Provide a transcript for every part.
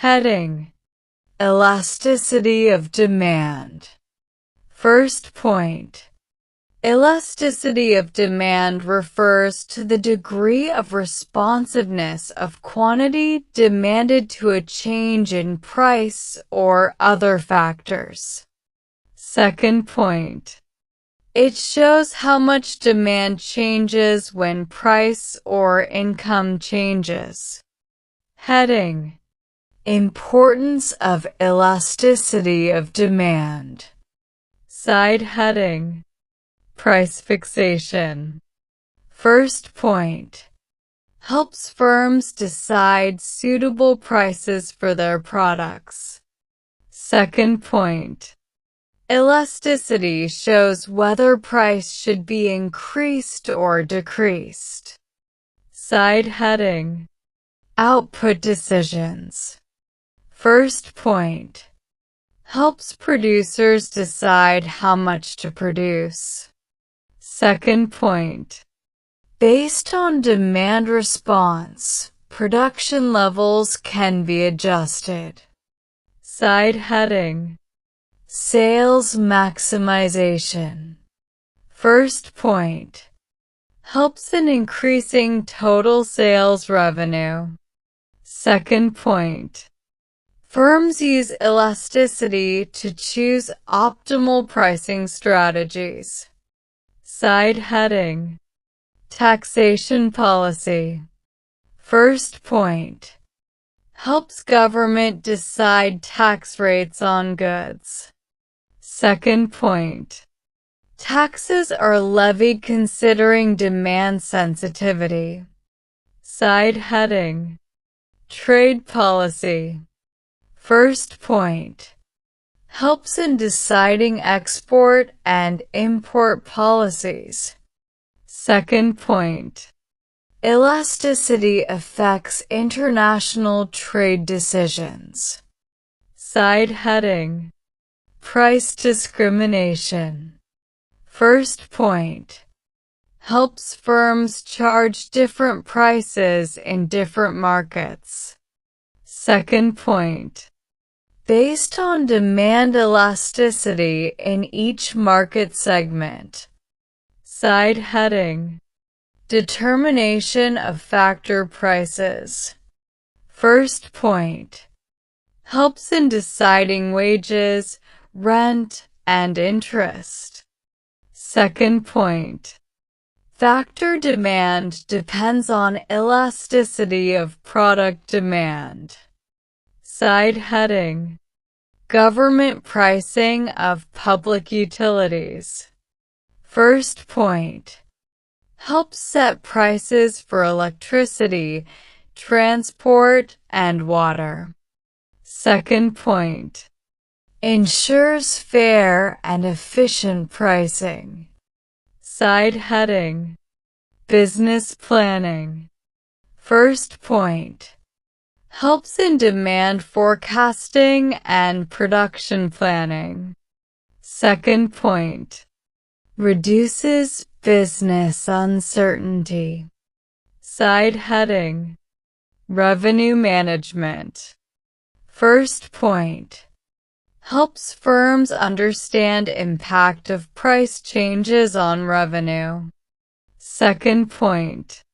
Heading: Elasticity of demand. First point. Elasticity of demand refers to the degree of responsiveness of quantity demanded to a change in price or other factors. Second point. It shows how much demand changes when price or income changes. Heading: Importance of elasticity of demand. Side heading: Price fixation. First point. Helps firms decide suitable prices for their products. Second point. Elasticity shows whether price should be increased or decreased. Side heading: Output decisions. First point. Helps producers decide how much to produce. Second point. Based on demand response, production levels can be adjusted. Side heading: Sales maximization. First point. Helps in increasing total sales revenue. Second point. Firms use elasticity to choose optimal pricing strategies. Side heading: Taxation policy. First point. Helps government decide tax rates on goods. Second point. Taxes are levied considering demand sensitivity. Side heading: Trade policy. First point. Helps in deciding export and import policies. Second point. Elasticity affects international trade decisions. Side heading: Price discrimination. First point. Helps firms charge different prices in different markets. Second point. Based on demand elasticity in each market segment. Side heading: Determination of factor prices. First point. Helps in deciding wages, rent, and interest. Second point. Factor demand depends on elasticity of product demand. Side heading: Government pricing of public utilities. First point. Helps set prices for electricity, transport, and water. Second point. Ensures fair and efficient pricing. Side heading: Business planning. First point. Helps in demand forecasting and production planning. Second point. Reduces business uncertainty. Side heading: Revenue management. First point. Helps firms understand impact of price changes on revenue. Second point.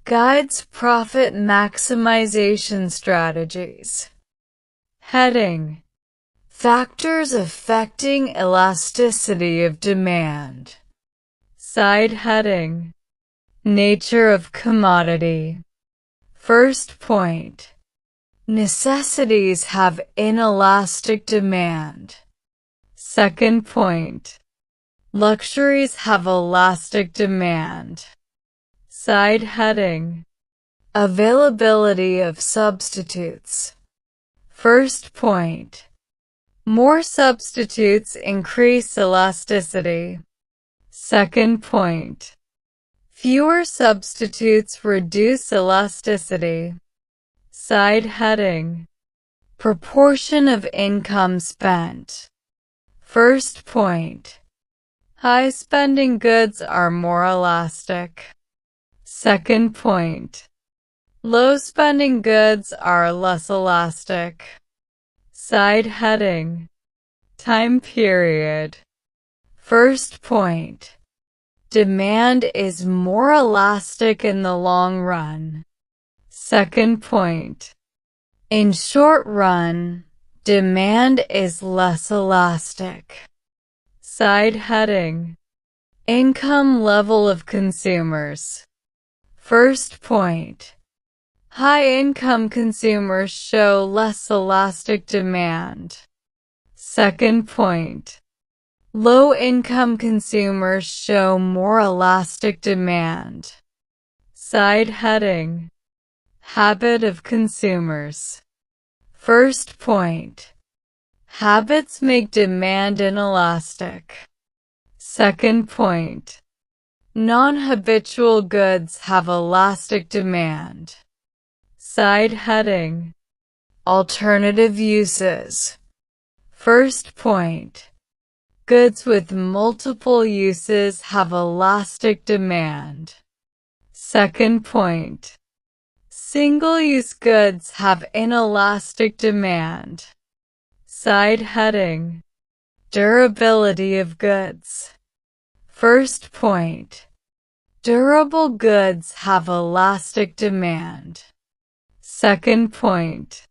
Guides profit maximization strategies. Heading: Factors affecting elasticity of demand. Side heading: Nature of commodity. First point. Necessities have inelastic demand. Second point. Luxuries have elastic demand. Side heading: Availability of substitutes. First point. More substitutes increase elasticity. Second point. Fewer substitutes reduce elasticity. Side heading: Proportion of income spent. First point. High-spending goods are more elastic. Second point. Low-spending goods are less elastic. Side heading. Time period. First point. Demand is more elastic in the long run. Second point. In short run, demand is less elastic. Side heading. Income level of consumers. First point. High-income consumers show less elastic demand. Second point. Low-income consumers show more elastic demand. Side heading. Habit of consumers. First point. Habits make demand inelastic. Second point. Non-habitual goods have elastic demand. Side heading. Alternative uses. First point. Goods with multiple uses have elastic demand. Second point. Single-use goods have inelastic demand. Side heading. Durability of goods. First point. Durable goods have elastic demand. Second point.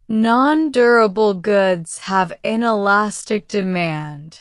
Non-durable goods have inelastic demand.